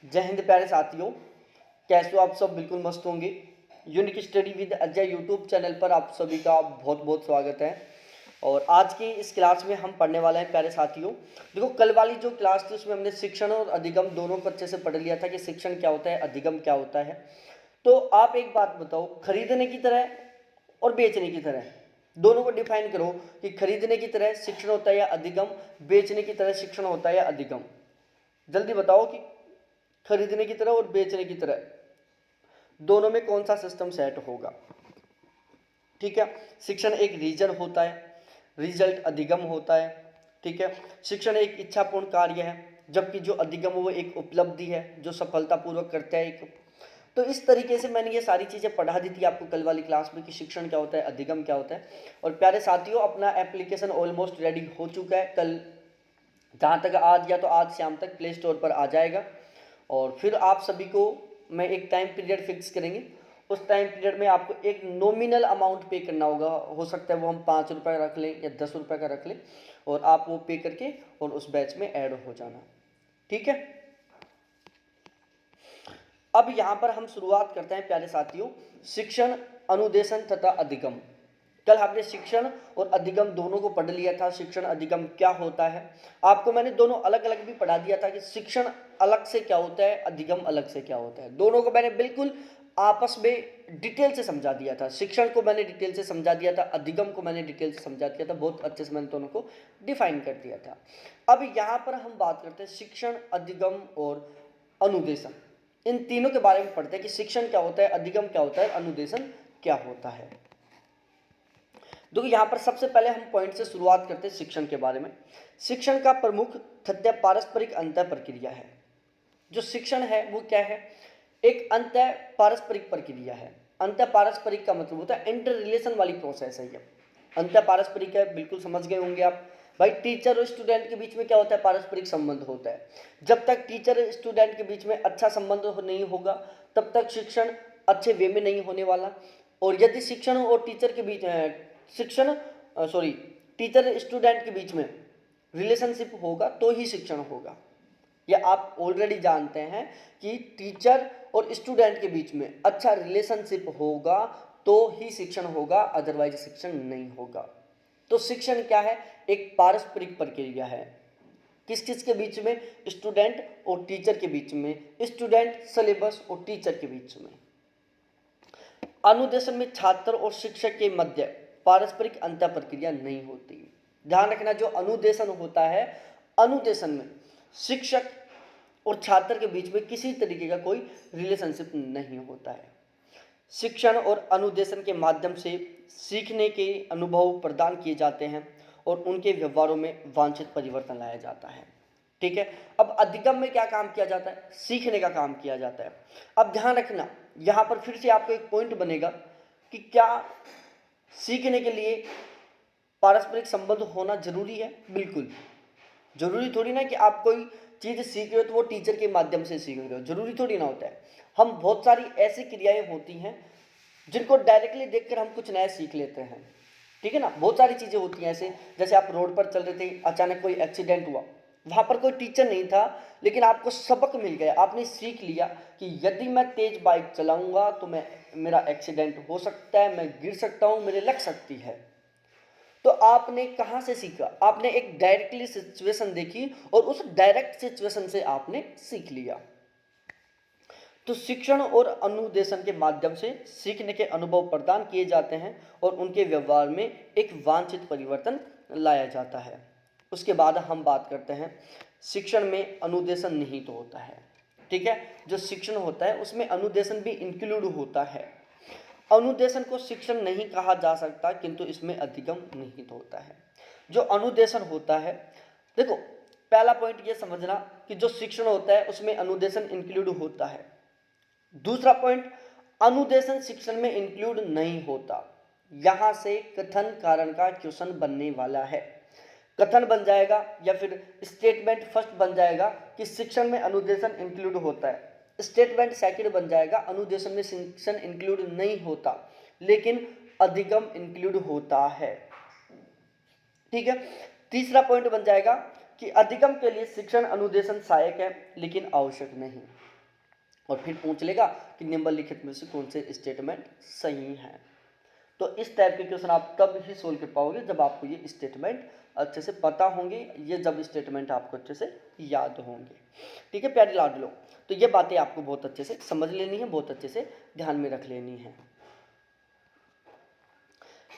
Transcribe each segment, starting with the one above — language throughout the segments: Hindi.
जय हिंद प्यारे साथियों, कैसे हो आप सब? बिल्कुल मस्त होंगे। Unique study with Ajay YouTube channel पर आप सभी का बहुत बहुत स्वागत है। और आज की इस क्लास में हम पढ़ने वाले हैं प्यारे साथियों। देखो, कल वाली जो क्लास थी उसमें हमने शिक्षण और अधिगम दोनों को अच्छे से पढ़ लिया था कि शिक्षण क्या होता है, अधिगम क्या होता है। तो आप एक बात बताओ, खरीदने की तरह और बेचने की तरह दोनों को डिफाइन करो कि खरीदने की तरह शिक्षण होता है या अधिगम, बेचने की तरह शिक्षण होता है या अधिगम। जल्दी बताओ कि खरीदने की तरह और बेचने की तरह दोनों में कौन सा सिस्टम सेट होगा। ठीक है, शिक्षण एक रीजन होता है, रिजल्ट अधिगम होता है। ठीक है, शिक्षण एक इच्छापूर्ण कार्य है, जबकि जो अधिगम वो एक उपलब्धि है जो सफलतापूर्वक करता है एक। तो इस तरीके से मैंने ये सारी चीज़ें पढ़ा दी थी आपको कल वाली क्लास में कि शिक्षण क्या होता है, अधिगम क्या होता है। और प्यारे साथियों, अपना एप्लीकेशन ऑलमोस्ट रेडी हो चुका है। कल जहाँ तक आज या तो आज शाम तक प्ले स्टोर पर आ जाएगा। और फिर आप सभी को मैं एक टाइम पीरियड फिक्स करेंगे। उस टाइम पीरियड में आपको एक नॉमिनल अमाउंट पे करना होगा। हो सकता है वो हम 5 रुपये रख लें या 10 रुपये का रख लें, और आप वो पे करके और उस बैच में ऐड हो जाना। ठीक है, अब यहाँ पर हम शुरुआत करते हैं प्यारे साथियों, शिक्षण, अनुदेशन तथा अधिगम। कल आपने शिक्षण और अधिगम दोनों को पढ़ लिया था। शिक्षण अधिगम क्या होता है आपको मैंने दोनों अलग अलग भी पढ़ा दिया था कि शिक्षण अलग से क्या होता है, अधिगम अलग से क्या होता है। दोनों को मैंने बिल्कुल आपस में डिटेल से समझा दिया था। शिक्षण को मैंने डिटेल से समझा दिया था, अधिगम को मैंने डिटेल से समझा दिया था। बहुत अच्छे से मैंने दोनों को डिफाइन कर दिया था। अब यहाँ पर हम बात करते हैं शिक्षण, अधिगम और अनुदेशन। इन तीनों के बारे में पढ़ते हैं कि शिक्षण क्या होता है, अधिगम क्या होता है, अनुदेशन क्या होता है। देखो, यहाँ पर सबसे पहले हम पॉइंट से शुरुआत करते हैं शिक्षण के बारे में। शिक्षण का प्रमुख तथ्य पारस्परिक अंतर प्रक्रिया है। जो शिक्षण है वो क्या है, एक अंतर पारस्परिक प्रक्रिया है। अंतर पारस्परिक का मतलब होता है इंटर रिलेशन वाली प्रोसेस है ये। अंतर पारस्परिक है, बिल्कुल समझ गए होंगे आप। भाई, टीचर और स्टूडेंट के बीच में क्या होता है, पारस्परिक संबंध होता है। जब तक टीचर और स्टूडेंट के बीच में अच्छा संबंध नहीं होगा तब तक शिक्षण अच्छे वे में नहीं होने वाला। और यदि शिक्षण और टीचर के बीच शिक्षण सॉरी टीचर स्टूडेंट के बीच में रिलेशनशिप होगा तो ही शिक्षण होगा। ये आप ऑलरेडी जानते हैं कि टीचर और स्टूडेंट के बीच में अच्छा रिलेशनशिप होगा तो ही शिक्षण होगा, अदरवाइज शिक्षण नहीं होगा। तो शिक्षण क्या है, एक पारस्परिक प्रक्रिया है। किस किस के बीच में, स्टूडेंट और टीचर के बीच में, स्टूडेंट, सिलेबस और टीचर के बीच में। अनुदेशन में छात्र और शिक्षक के मध्य पारस्परिक अंतर प्रक्रिया नहीं होती। ध्यान रखना, जो अनुदेशन होता है, अनुदेशन में शिक्षक और छात्र के बीच में किसी तरीके का कोई रिलेशनशिप नहीं होता है। शिक्षण और अनुदेशन के माध्यम से सीखने के अनुभव प्रदान किए जाते हैं और उनके व्यवहारों में वांछित परिवर्तन लाया जाता है। ठीक है, अब अधिगम में क्या काम किया जाता है, सीखने का काम किया जाता है। अब ध्यान रखना, यहाँ पर फिर से आपको एक पॉइंट बनेगा कि क्या सीखने के लिए पारस्परिक संबंध होना जरूरी है? बिल्कुल जरूरी थोड़ी ना कि आप कोई चीज़ सीख रहे हो तो वो टीचर के माध्यम से सीख रहे हो, जरूरी थोड़ी ना होता है। हम बहुत सारी ऐसी क्रियाएं होती हैं जिनको डायरेक्टली देखकर हम कुछ नया सीख लेते हैं। ठीक है ना, बहुत सारी चीज़ें होती हैं ऐसे, जैसे आप रोड पर चल रहे थे, अचानक कोई एक्सीडेंट हुआ, वहाँ पर कोई टीचर नहीं था लेकिन आपको सबक मिल गया। आपने सीख लिया कि यदि मैं तेज बाइक चलाऊंगा तो मेरा एक्सीडेंट हो सकता है, मैं गिर सकता हूँ, मेरे लग सकती है। तो आपने कहाँ से सीखा, आपने एक डायरेक्टली सिचुएशन देखी और उस डायरेक्ट सिचुएशन से आपने सीख लिया। तो शिक्षण और अनुदेशन के माध्यम से सीखने के अनुभव प्रदान किए जाते हैं और उनके व्यवहार में एक वांछित परिवर्तन लाया जाता है। उसके बाद हम बात करते हैं शिक्षण में अनुदेशन निहित तो होता है। ठीक है, जो शिक्षण होता है उसमें अनुदेशन भी इंक्लूड होता है। अनुदेशन को शिक्षण नहीं कहा जा सकता किंतु इसमें अधिगम निहित होता है। जो अनुदेशन होता है, देखो पहला पॉइंट ये समझना कि जो शिक्षण होता है उसमें अनुदेशन इंक्लूड होता है। दूसरा पॉइंट, अनुदेशन शिक्षण में इंक्लूड नहीं होता। यहां से कथन कारण का क्वेश्चन बनने वाला है। कथन बन जाएगा या फिर स्टेटमेंट फर्स्ट बन जाएगा कि शिक्षण में अनुदेशन इंक्लूड होता है। स्टेटमेंट सेकंड बन जाएगा अनुदेशन में शिक्षण इंक्लूड नहीं होता लेकिन अधिगम इंक्लूड होता है। ठीक है, तीसरा पॉइंट बन जाएगा कि अधिगम के लिए शिक्षण अनुदेशन सहायक है लेकिन आवश्यक नहीं। और फिर पूछ लेगा कि निम्नलिखित में से कौन से स्टेटमेंट सही हैं। तो इस टाइप के क्वेश्चन आप तब ही सोल्व कर पाओगे जब आपको ये स्टेटमेंट अच्छे से पता होंगे, ये जब स्टेटमेंट आपको अच्छे से याद होंगे। ठीक है प्यारे लाडलो, तो ये बातें आपको बहुत अच्छे से समझ लेनी है, बहुत अच्छे से ध्यान में रख लेनी है।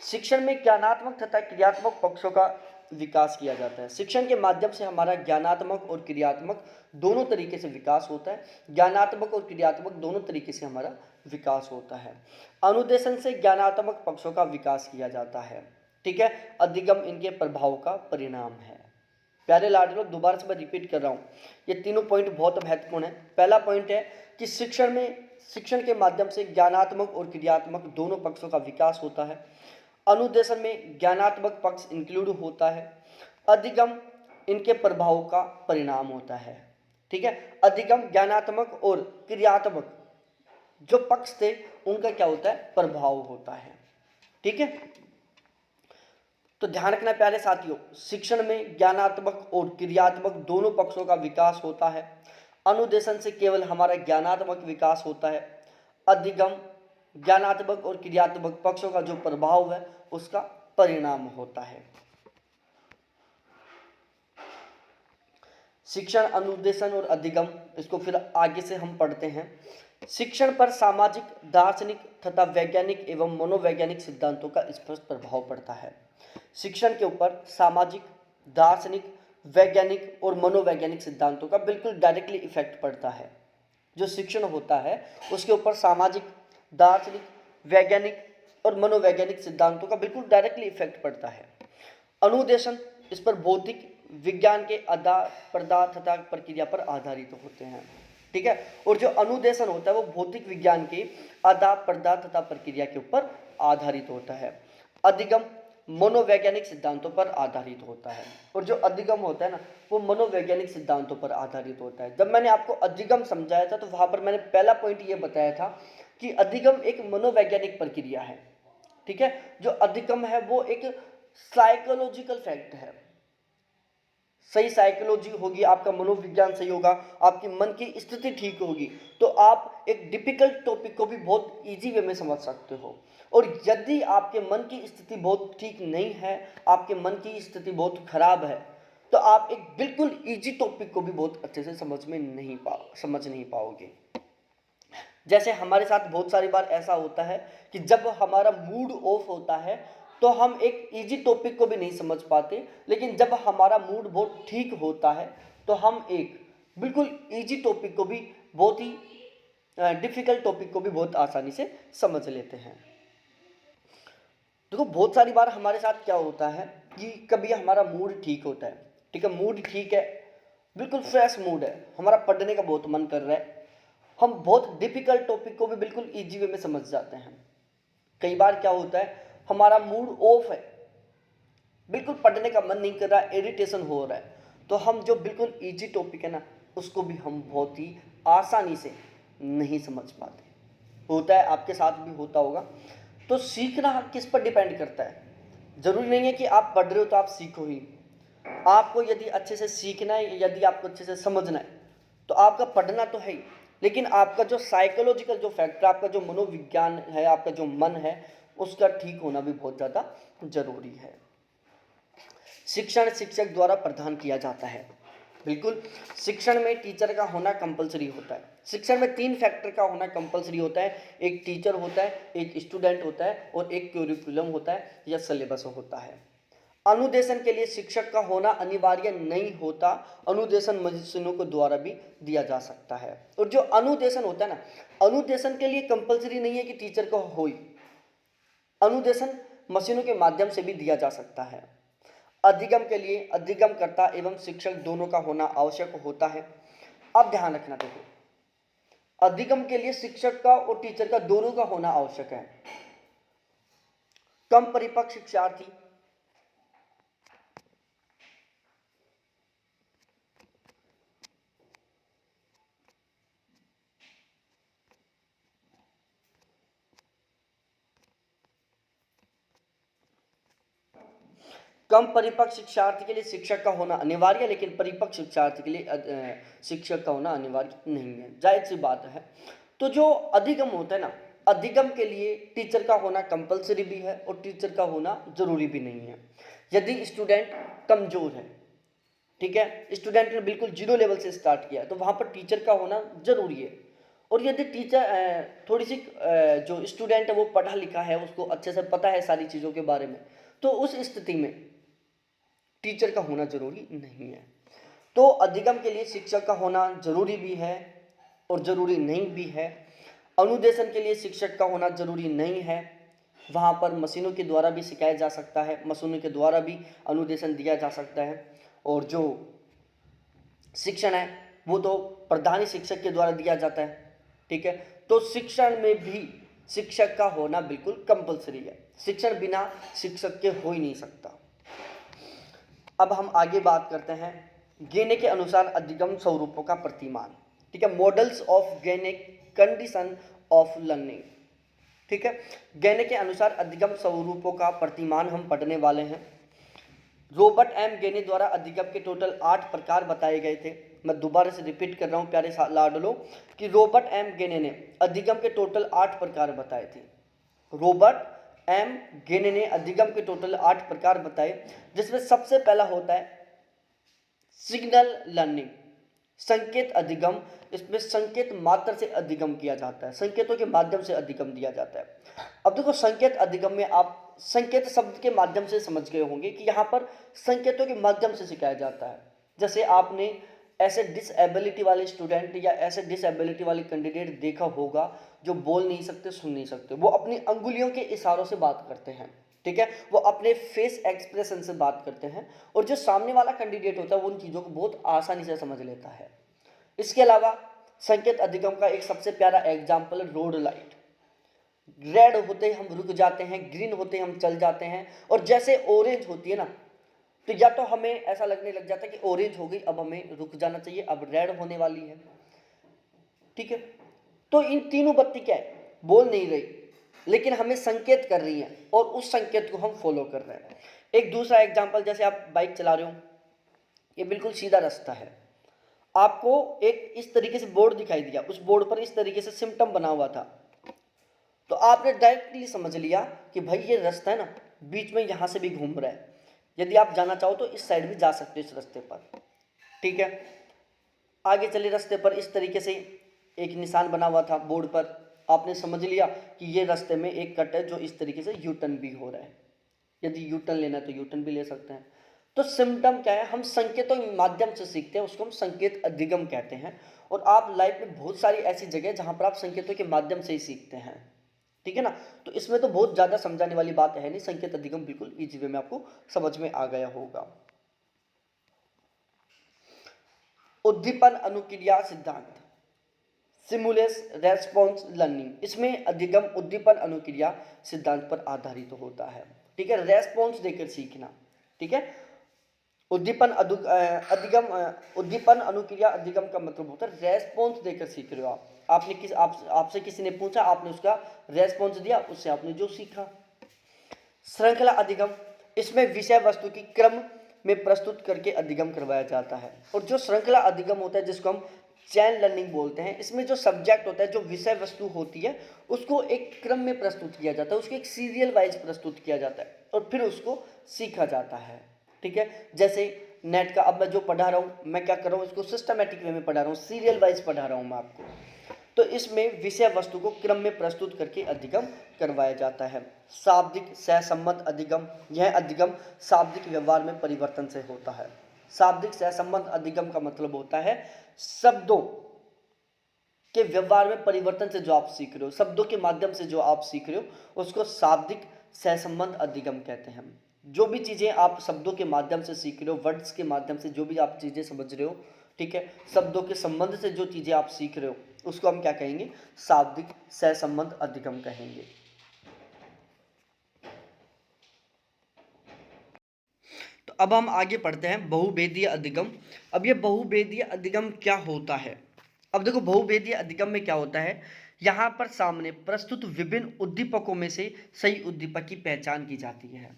शिक्षण में ज्ञानात्मक तथा क्रियात्मक पक्षों का विकास किया जाता है। शिक्षण के माध्यम से हमारा ज्ञानात्मक और क्रियात्मक दोनों तरीके से विकास होता है। ज्ञानात्मक और क्रियात्मक दोनों तरीके से हमारा विकास होता है। अनुदेशन से ज्ञानात्मक पक्षों का विकास किया जाता है। ठीक है, अधिगम इनके प्रभाव का परिणाम है। प्यारे लाडलो, दोबारा से मैं रिपीट कर रहा हूँ, ये तीनों पॉइंट बहुत महत्वपूर्ण है। पहला पॉइंट है कि शिक्षण के माध्यम से ज्ञानात्मक और क्रियात्मक दोनों पक्षों का विकास होता है। अनुदेशन में ज्ञानात्मक पक्ष इंक्लूड होता है। अधिगम इनके प्रभाव का परिणाम होता है। ठीक है, अधिगम ज्ञानात्मक और क्रियात्मक जो पक्ष थे उनका क्या होता है, प्रभाव होता है। ठीक है, तो ध्यान रखना प्यारे साथियों, शिक्षण में ज्ञानात्मक और क्रियात्मक दोनों पक्षों का विकास होता है। अनुदेशन से केवल हमारा ज्ञानात्मक विकास होता है। अधिगम ज्ञानात्मक और क्रियात्मक पक्षों का जो प्रभाव है उसका परिणाम होता है। शिक्षण, अनुदेशन और अधिगम, इसको फिर आगे से हम पढ़ते हैं। शिक्षण पर सामाजिक, दार्शनिक तथा वैज्ञानिक एवं मनोवैज्ञानिक सिद्धांतों का स्पष्ट प्रभाव पड़ता है। शिक्षण के ऊपर सामाजिक, दार्शनिक, वैज्ञानिक और मनोवैज्ञानिक सिद्धांतों का बिल्कुल डायरेक्टली इफेक्ट पड़ता है। जो शिक्षण होता है उसके ऊपर सामाजिक, दार्शनिक, वैज्ञानिक और मनोवैज्ञानिक सिद्धांतों का बिल्कुल डायरेक्टली इफेक्ट पड़ता है। अनुदेशन इस पर भौतिक विज्ञान के आधार, पदार्थ तथा प्रक्रिया पर आधारित होते हैं। ठीक है, और जो अनुदेशन होता है वो भौतिक विज्ञान के आधार, पदार्थ तथा प्रक्रिया के ऊपर आधारित होता है। अधिगम मनोवैज्ञानिक सिद्धांतों पर आधारित होता है, और जो अधिगम होता है ना वो मनोवैज्ञानिक सिद्धांतों पर आधारित होता है। जब मैंने आपको अधिगम समझाया था तो वहां पर मैंने पहला पॉइंट ये बताया था कि अधिगम एक मनोवैज्ञानिक प्रक्रिया है। ठीक है, जो अधिगम है वो एक साइकोलॉजिकल फैक्ट है। सही साइकोलॉजी होगी, आपका मनोविज्ञान सही होगा, आपकी मन की स्थिति ठीक होगी, तो आप एक डिफिकल्ट टॉपिक को भी बहुत इजी वे में समझ सकते हो। और यदि आपके मन की स्थिति बहुत ठीक नहीं है, आपके मन की स्थिति बहुत खराब है, तो आप एक बिल्कुल इजी टॉपिक को भी बहुत अच्छे से समझ नहीं पाओगे। जैसे हमारे साथ बहुत सारी बार ऐसा होता है कि जब हमारा मूड ऑफ होता है तो हम एक इजी टॉपिक को भी नहीं समझ पाते, लेकिन जब हमारा मूड बहुत ठीक होता है तो हम एक बिल्कुल इजी टॉपिक को भी, बहुत ही डिफिकल्ट टॉपिक को भी बहुत आसानी से समझ लेते हैं। देखो बहुत सारी बार हमारे साथ क्या होता है कि कभी हमारा मूड ठीक होता है, ठीक है, मूड ठीक है, बिल्कुल फ्रेश मूड है, हमारा पढ़ने का बहुत मन कर रहा है, हम बहुत डिफिकल्ट टॉपिक को भी बिल्कुल इजी वे में समझ जाते हैं। कई बार क्या होता है हमारा मूड ऑफ है, बिल्कुल पढ़ने का मन नहीं कर रहा, इरिटेशन हो रहा है, तो हम जो बिल्कुल इजी टॉपिक है ना उसको भी हम बहुत ही आसानी से नहीं समझ पाते। होता है, आपके साथ भी होता होगा। तो सीखना किस पर डिपेंड करता है, जरूरी नहीं है कि आप पढ़ रहे हो तो आप सीखो ही। आपको यदि अच्छे से सीखना है, यदि आपको अच्छे से समझना है तो आपका पढ़ना तो है ही, लेकिन आपका जो साइकोलॉजिकल जो फैक्टर, आपका जो मनोविज्ञान है, आपका जो मन है, उसका ठीक होना भी बहुत ज़्यादा जरूरी है। शिक्षण शिक्षक द्वारा प्रदान किया जाता है। बिल्कुल, शिक्षण में टीचर का होना कंपलसरी होता है। शिक्षण में 3 फैक्टर का होना कंपलसरी होता है, एक टीचर होता है, एक स्टूडेंट होता है और एक करिकुलम होता है या सिलेबस होता है। अनुदेशन के लिए शिक्षक का होना अनिवार्य नहीं होता, अनुदेशन मशीनों को द्वारा भी दिया जा सकता है। और जो अनुदेशन होता है ना, अनुदेशन के लिए कंपलसरी नहीं है कि टीचर को हो ही, अनुदेशन मशीनों के माध्यम से भी दिया जा सकता है। अधिगम के लिए अधिगमकर्ता एवं शिक्षक दोनों का होना आवश्यक होता है। अब ध्यान रखना, देखो अधिगम के लिए शिक्षक का और टीचर का दोनों का होना आवश्यक है। कम परिपक्व शिक्षार्थी कम परिपक्व शिक्षार्थी के लिए शिक्षक का होना अनिवार्य है, लेकिन परिपक्व शिक्षार्थी के लिए शिक्षक का होना अनिवार्य नहीं है, जायज़ सी बात है। तो जो अधिगम होता है ना, अधिगम के लिए टीचर का होना कंपलसरी भी है और टीचर का होना जरूरी भी नहीं है। यदि स्टूडेंट कमजोर है, ठीक है, स्टूडेंट ने बिल्कुल जीरो लेवल से स्टार्ट किया, तो वहाँ पर टीचर का होना जरूरी है। और यदि टीचर थोड़ी सी जो स्टूडेंट है वो पढ़ा लिखा है, उसको अच्छे से पता है सारी चीज़ों के बारे में, तो उस स्थिति में टीचर का होना जरूरी नहीं है। तो अधिगम के लिए शिक्षक का होना जरूरी भी है और जरूरी नहीं भी है। अनुदेशन के लिए शिक्षक का होना जरूरी नहीं है, वहाँ पर मशीनों के द्वारा भी सिखाया जा सकता है, मशीनों के द्वारा भी अनुदेशन दिया जा सकता है। और जो शिक्षण है वो तो प्रधान शिक्षक के द्वारा दिया जाता है, ठीक है। तो शिक्षण में भी शिक्षक का होना बिल्कुल कंपलसरी है, शिक्षण बिना शिक्षक के हो ही नहीं सकता। अब हम आगे बात करते हैं गेने के अनुसार अधिगम स्वरूपों का प्रतिमान, ठीक है, मॉडल्स ऑफ गेने कंडीशन ऑफ लर्निंग, ठीक है। गेने के अनुसार अधिगम स्वरूपों का प्रतिमान हम पढ़ने वाले हैं। रॉबर्ट एम गेने द्वारा अधिगम के टोटल 8 प्रकार बताए गए थे। मैं दोबारा से रिपीट कर रहा हूँ प्यारे लाडलो कि रॉबर्ट एम गेने ने अधिगम के टोटल 8 प्रकार बताए थे। रॉबर्ट एम गेने ने अधिगम के टोटल 8 प्रकार बताए, जिसमें सबसे पहला होता है सिग्नल लर्निंग, संकेत अधिगम। इसमें संकेत मात्र से अधिगम किया जाता है, संकेतों के माध्यम से अधिगम दिया जाता है। अब देखो संकेत अधिगम में आप संकेत शब्द के माध्यम से समझ गए होंगे कि यहाँ पर संकेतों के माध्यम से सिखाया जाता है। जैसे आपने ऐसे डिसएबिलिटी वाले स्टूडेंट या ऐसे डिसएबिलिटी वाले कैंडिडेट देखा होगा जो बोल नहीं सकते, सुन नहीं सकते, वो अपनी अंगुलियों के इशारों से बात करते हैं, ठीक है, वो अपने फेस एक्सप्रेशन से बात करते हैं, और जो सामने वाला कैंडिडेट होता है वो उन चीज़ों को बहुत आसानी से समझ लेता है। इसके अलावा संकेत अधिगम का एक सबसे प्यारा एग्जाम्पल है रोड लाइट। रेड होते ही हम रुक जाते हैं, ग्रीन होते ही हम चल जाते हैं, और जैसे ऑरेंज होती है ना, तो या तो हमें ऐसा लगने लग जाता है कि ऑरेंज हो गई, अब हमें रुक जाना चाहिए, अब रेड होने वाली है, ठीक है। तो इन तीनों बत्ती क्या है, बोल नहीं रही, लेकिन हमें संकेत कर रही है और उस संकेत को हम फॉलो कर रहे हैं। एक दूसरा एग्जाम्पल, जैसे आप बाइक चला रहे हो, ये बिल्कुल सीधा रास्ता है, आपको एक इस तरीके से बोर्ड दिखाई दिया, उस बोर्ड पर इस तरीके से सिम्टम बना हुआ था, तो आपने डायरेक्टली समझ लिया कि भाई ये रास्ता है ना, बीच में यहाँ से भी घूम रहा है, यदि आप जाना चाहो तो इस साइड भी जा सकते हो इस रास्ते पर, ठीक है। आगे चले रास्ते पर इस तरीके से एक निशान बना हुआ था बोर्ड पर, आपने समझ लिया कि ये रास्ते में एक कट है जो इस तरीके से यू टर्न भी हो रहा है, यदि यू टर्न लेना है तो यू टर्न भी ले सकते हैं। तो सिम्टम क्या है, हम संकेतों के माध्यम से सीखते हैं, उसको हम संकेत अधिगम कहते हैं। और आप लाइफ में बहुत सारी ऐसी जगह जहाँ पर आप संकेतों के माध्यम से ही सीखते हैं, ठीक है ना। तो इसमें तो बहुत ज़्यादा समझाने वाली बात है नहीं, संकेत अधिगम बिल्कुल इजी वे में आपको समझ में आ गया होगा। उद्दीपन अनुक्रिया सिद्धांत, सिमुलेस रेस्पॉन्स लर्निंग, इसमें अधिगम उद्दीपन अनुक्रिया सिद्धांत पर आधारित होता है, ठीक है, रेस्पॉन्स देकर सीखना, ठीक है। उद्दीपन अधिगम उद्दीपन अनुक्रिया अधिगम का मतलब होता है रेस्पॉन्स देकर सीख रहे हो आप, आपने आपसे किसी ने पूछा, आपने उसका रेस्पॉन्स दिया, उससे आपने जो सीखा। श्रृंखला अधिगम, इसमें विषय वस्तु की क्रम में प्रस्तुत करके अधिगम करवाया जाता है। और जो श्रृंखला अधिगम होता है जिसको हम चैन लर्निंग बोलते हैं, इसमें जो सब्जेक्ट होता है, जो विषय वस्तु होती है, उसको एक क्रम में प्रस्तुत किया जाता है, उसको एक सीरियल वाइज प्रस्तुत किया जाता है और फिर उसको सीखा जाता है, ठीक है। जैसे नेट का अब मैं जो पढ़ा रहा हूँ, मैं क्या कर रहा हूँ, इसको सिस्टमेटिक वे में पढ़ा रहा हूँ, सीरियल वाइज पढ़ा रहा हूँ मैं आपको। तो इसमें विषय वस्तु को क्रम में प्रस्तुत करके अधिगम करवाया जाता है। शाब्दिक सहसंबंध अधिगम, यह अधिगम शाब्दिक व्यवहार में परिवर्तन से होता है। शाब्दिक सहसंबंध अधिगम का मतलब होता है शब्दों के व्यवहार में परिवर्तन से जो आप सीख रहे हो, शब्दों के माध्यम से जो आप सीख रहे हो, उसको शाब्दिक सहसंबंध अधिगम कहते हैं। जो भी चीज़ें आप शब्दों के माध्यम से सीख रहे हो, वर्ड्स के माध्यम से जो भी आप चीज़ें समझ रहे हो, ठीक है, शब्दों के संबंध से जो चीज़ें आप सीख रहे हो, उसको हम क्या कहेंगे, शाब्दिक सहसंबंध अधिगम कहेंगे। तो अब हम आगे पढ़ते हैं बहुभेदीय अधिगम। अब ये बहुभेदीय अधिगम क्या होता है, अब देखो बहुभेदीय अधिगम में क्या होता है, यहाँ पर सामने प्रस्तुत विभिन्न उद्दीपकों में से सही उद्दीपक की पहचान की जाती है।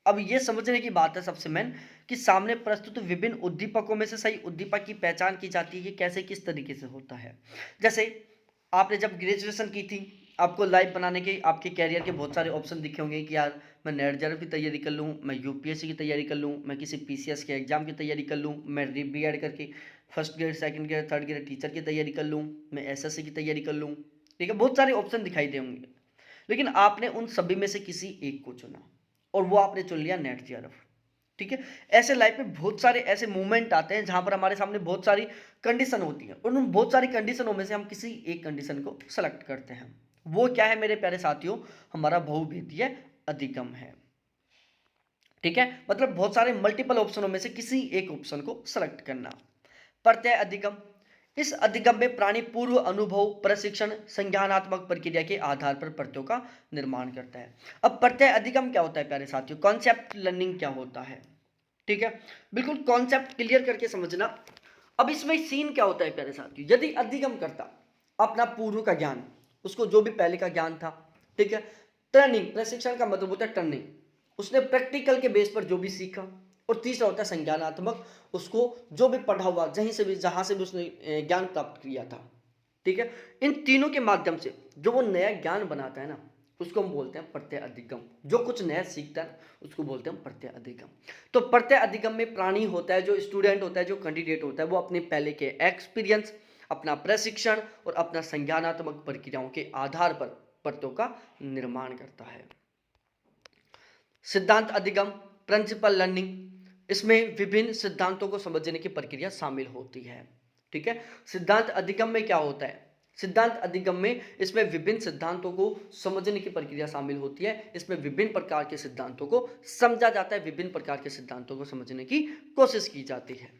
अब ये समझने की बात है सबसे मेन कि सामने प्रस्तुत विभिन्न उद्दीपकों में से सही उद्दीपक की पहचान की जाती है कि कैसे किस तरीके से होता है। जैसे आपने जब ग्रेजुएशन की थी, आपको लाइफ बनाने के आपके कैरियर के बहुत सारे ऑप्शन दिखे होंगे कि यार मैं नेट जेआरएफ की तैयारी कर लूँ, मैं यूपीएससी की तैयारी कर लूँ, मैं किसी पीसीएस के एग्जाम की तैयारी कर लूँ, मैं बीएड करके first grade second grade third grade teacher की तैयारी कर लूँ, मैं एसएससी की तैयारी कर लूँ। ठीक है, बहुत सारे ऑप्शन दिखाई देंगे, लेकिन आपने उन सभी में से किसी एक को चुना और वो आपने चुन लिया नेट जेआरएफ। ठीक है, ऐसे लाइफ में बहुत सारे ऐसे मोमेंट आते हैं जहां पर हमारे सामने बहुत सारी कंडीशन होती है और उन बहुत सारी कंडीशनों में से हम किसी एक कंडीशन को सेलेक्ट करते हैं। वो क्या है मेरे प्यारे साथियों? हमारा बहुभेदीय अधिगम है। ठीक है, मतलब बहुत सारे मल्टीपल ऑप्शनों में से किसी एक ऑप्शन को सेलेक्ट करना। प्रत्यय अधिगम, इस अधिगम में प्राणी पूर्व अनुभव, प्रशिक्षण, संज्ञानात्मक प्रक्रिया के आधार पर प्रत्ययों का निर्माण करता है। अब प्रत्यय अधिगम क्या होता है प्यारे साथियों? कॉन्सेप्ट लर्निंग क्या होता है? ठीक है, बिल्कुल कॉन्सेप्ट क्लियर करके समझना। अब इसमें सीन क्या होता है प्यारे साथियों? यदि अधिगम करता अपना पूर्व का ज्ञान, उसको जो भी पहले का ज्ञान था, ठीक है, टर्निंग, प्रशिक्षण का मतलब होता है टर्निंग, उसने प्रैक्टिकल के बेस पर जो भी सीखा, और तीसरा होता है संज्ञानात्मक, उसको जो भी पढ़ा हुआ जहां से भी उसने ज्ञान प्राप्त किया था। ठीक है, इन तीनों के माध्यम से जो वो नया ज्ञान बनाता है ना, उसको हम बोलते हैं प्रत्यय अधिगम। जो कुछ नया सीखता है उसको बोलते हैं प्रत्यय अधिगम। तो प्रत्यय अधिगम में प्राणी होता है, जो स्टूडेंट होता है, जो कैंडिडेट होता है, वो अपने पहले के एक्सपीरियंस, अपना प्रशिक्षण और अपना संज्ञानात्मक प्रक्रियाओं के आधार पर प्रत्ययों का निर्माण करता है। सिद्धांत अधिगम, प्रिंसिपल लर्निंग, इसमें विभिन्न सिद्धांतों को समझने की प्रक्रिया शामिल होती है। ठीक है, सिद्धांत अधिगम में क्या होता है? सिद्धांत अधिगम में इसमें विभिन्न सिद्धांतों को समझने की प्रक्रिया शामिल होती है। इसमें विभिन्न प्रकार के सिद्धांतों को समझा जाता है, विभिन्न प्रकार के सिद्धांतों को समझने की कोशिश की जाती है।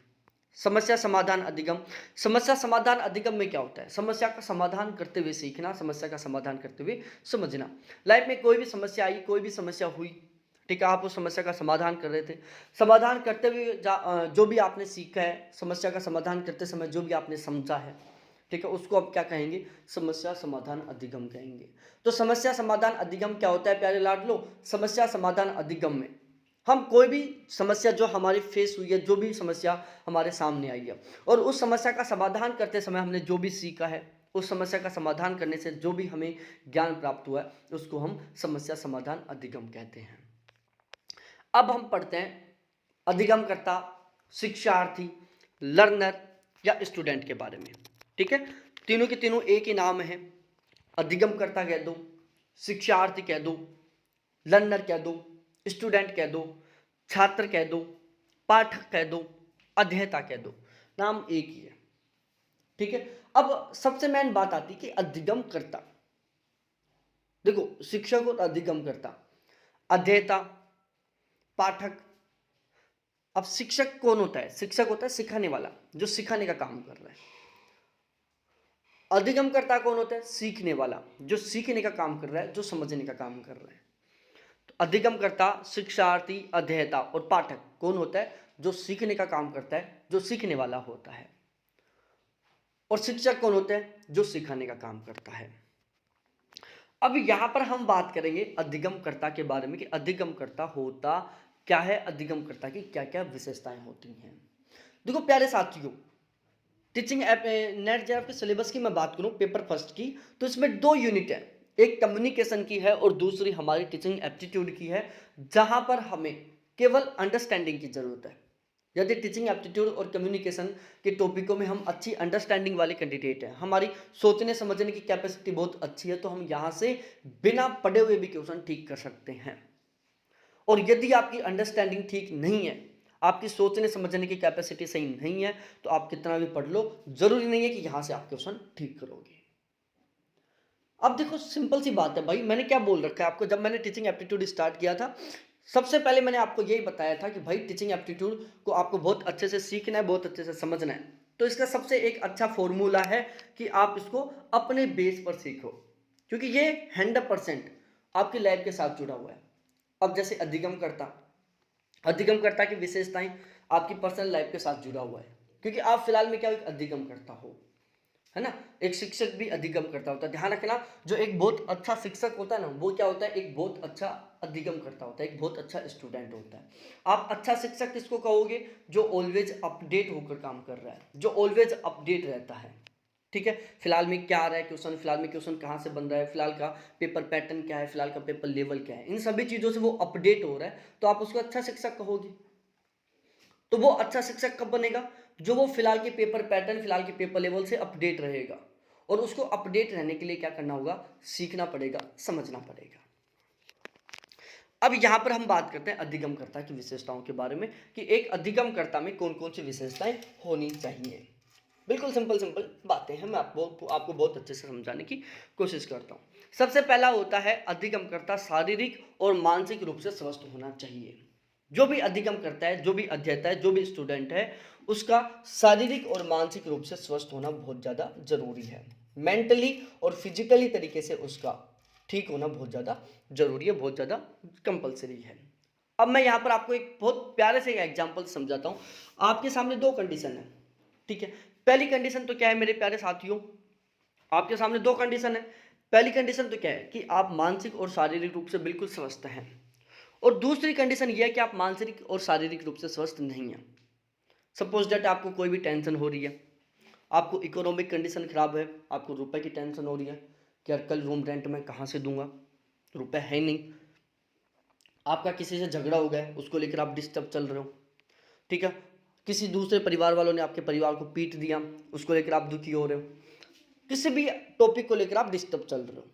समस्या समाधान अधिगम, समस्या समाधान अधिगम में क्या होता है? समस्या का समाधान करते हुए सीखना, समस्या का समाधान करते हुए समझना। लाइफ में कोई भी समस्या आई, कोई भी समस्या हुई, ठीक है, आप उस समस्या का समाधान कर रहे थे, समाधान करते हुए जो भी आपने सीखा है, समस्या का समाधान करते समय जो भी आपने समझा है, ठीक है, उसको अब क्या कहेंगे? समस्या समाधान अधिगम कहेंगे। तो समस्या समाधान अधिगम क्या होता है प्यारे लाडलो? समस्या समाधान अधिगम में हम कोई भी समस्या जो हमारी फेस हुई है, जो भी समस्या हमारे सामने आई है, और उस समस्या का समाधान करते समय हमने जो भी सीखा है, उस समस्या का समाधान करने से जो भी हमें ज्ञान प्राप्त हुआ है, उसको हम समस्या समाधान अधिगम कहते हैं। अब हम पढ़ते हैं अधिगमकर्ता, शिक्षार्थी, लर्नर या स्टूडेंट के बारे में। ठीक है, तीनों के तीनों एक ही नाम है। अधिगमकर्ता कह दो, शिक्षार्थी कह दो, लर्नर कह दो, स्टूडेंट कह दो, छात्र कह दो, पाठक कह दो, अध्येता कह दो, नाम एक ही है। ठीक है, अब सबसे मेन बात आती है कि अधिगमकर्ता, देखो शिक्षक और अधिगमकर्ता, अध्येता, पाठक। अब शिक्षक कौन होता है? शिक्षक होता है सिखाने वाला, जो सिखाने का काम कर रहा है। अधिगमकर्ता कौन होता है? सीखने वाला, जो सीखने का काम कर रहा है, जो समझने का काम कर रहा है। तो अधिगमकर्ता, शिक्षार्थी, अध्येता और पाठक कौन होता है? जो सीखने का काम करता है, जो सीखने वाला होता है। और शिक्षक कौन होते हैं? जो सिखाने का काम करता है। अब यहां पर हम बात करेंगे अधिगमकर्ता के बारे में कि अधिगमकर्ता होता क्या है, अधिगमकर्ता की क्या क्या विशेषताएं होती हैं। देखो प्यारे साथियों, टीचिंग ऐप नेट जेआरएफ के सिलेबस की मैं बात करूं, पेपर फर्स्ट की, तो इसमें 2 यूनिट है, एक कम्युनिकेशन की है और दूसरी हमारी टीचिंग एप्टीट्यूड की है, जहां पर हमें केवल अंडरस्टैंडिंग की जरूरत है। यदि टीचिंग एप्टीट्यूड और कम्युनिकेशन के टॉपिकों में हम अच्छी अंडरस्टैंडिंग वाले कैंडिडेट हैं, हमारी सोचने समझने की कैपेसिटी बहुत अच्छी है, तो हम यहाँ से बिना पढ़े हुए भी क्वेश्चन ठीक कर सकते हैं। और यदि आपकी अंडरस्टैंडिंग ठीक नहीं है, आपकी सोचने समझने की कैपेसिटी सही नहीं है, तो आप कितना भी पढ़ लो, जरूरी नहीं है कि यहां से आप क्वेश्चन ठीक करोगे। अब देखो सिंपल सी बात है भाई, मैंने क्या बोल रखा है आपको? जब मैंने टीचिंग एप्टीट्यूड स्टार्ट किया था, सबसे पहले मैंने आपको यही बताया था कि भाई टीचिंग एप्टीट्यूड को आपको बहुत अच्छे से सीखना है, बहुत अच्छे से समझना है। तो इसका सबसे एक अच्छा फॉर्मूला है कि आप इसको अपने बेस पर सीखो, क्योंकि ये 100% आपकी लाइफ के साथ जुड़ा हुआ है। अब जैसे अधिगमकर्ता की विशेषताएं आपकी पर्सनल लाइफ के साथ जुड़ा हुआ है, क्योंकि आप फिलहाल में क्या एक अधिगमकर्ता हो। है ना। एक शिक्षक भी अधिगमकर्ता होता है। ध्यान रखना, जो एक बहुत अच्छा शिक्षक होता है ना, वो क्या होता है, एक बहुत अच्छा अधिगमकर्ता होता है, एक बहुत अच्छा स्टूडेंट होता है। आप अच्छा शिक्षक किसको कहोगे, जो ऑलवेज अपडेट होकर काम कर रहा है, जो ऑलवेज अपडेट रहता है। ठीक है, फिलहाल में क्या आ रहा है क्वेश्चन, फिलहाल में क्वेश्चन कहाँ से बन रहा है, फिलहाल का पेपर पैटर्न क्या है, फिलहाल का पेपर लेवल क्या है, इन सभी चीज़ों से वो अपडेट हो रहा है, तो आप उसको अच्छा शिक्षक कहोगे। तो वो अच्छा शिक्षक कब बनेगा, जो वो फिलहाल के पेपर पैटर्न, फिलहाल के पेपर लेवल से अपडेट रहेगा। और उसको अपडेट रहने के लिए क्या करना होगा, सीखना पड़ेगा, समझना पड़ेगा। अब यहां पर हम बात करते हैं अधिगमकर्ता की विशेषताओं के बारे में, कि एक अधिगमकर्ता में कौन कौन सी विशेषताएं होनी चाहिए। बिल्कुल सिंपल सिंपल बातें हैं, मैं आपको बहुत अच्छे से समझाने की कोशिश करता हूँ। सबसे पहला होता है, अधिगमकर्ता शारीरिक और मानसिक रूप से स्वस्थ होना चाहिए। जो भी अधिगम करता है, जो भी अध्येता है, जो भी स्टूडेंट है, उसका शारीरिक और मानसिक रूप से स्वस्थ होना बहुत ज़्यादा जरूरी है। मेंटली और फिजिकली तरीके से उसका ठीक होना बहुत ज़्यादा जरूरी है, बहुत ज़्यादा कंपलसरी है। अब मैं यहाँ पर आपको एक बहुत प्यारे से एग्जाम्पल समझाता हूँ। आपके सामने दो कंडीशन है, ठीक है। पहली कंडीशन तो क्या है मेरे प्यारे साथियों, आपके सामने दो कंडीशन है। पहली कंडीशन तो क्या है कि आप मानसिक और शारीरिक रूप से बिल्कुल स्वस्थ हैं, और दूसरी कंडीशन यह है कि आप मानसिक और शारीरिक रूप से स्वस्थ नहीं हैं। सपोज दैट आपको कोई भी टेंशन हो रही है, आपको इकोनॉमिक कंडीशन खराब है, आपको रुपए की टेंशन हो रही है कि यार कल रूम रेंट मैं कहाँ से दूंगा, रुपए है नहीं। आपका किसी से झगड़ा हो गया, उसको लेकर आप डिस्टर्ब चल रहे हो, ठीक है। किसी दूसरे परिवार वालों ने आपके परिवार को पीट दिया, उसको लेकर आप दुखी हो रहे हो, किसी भी टॉपिक को लेकर आप डिस्टर्ब चल रहे हो।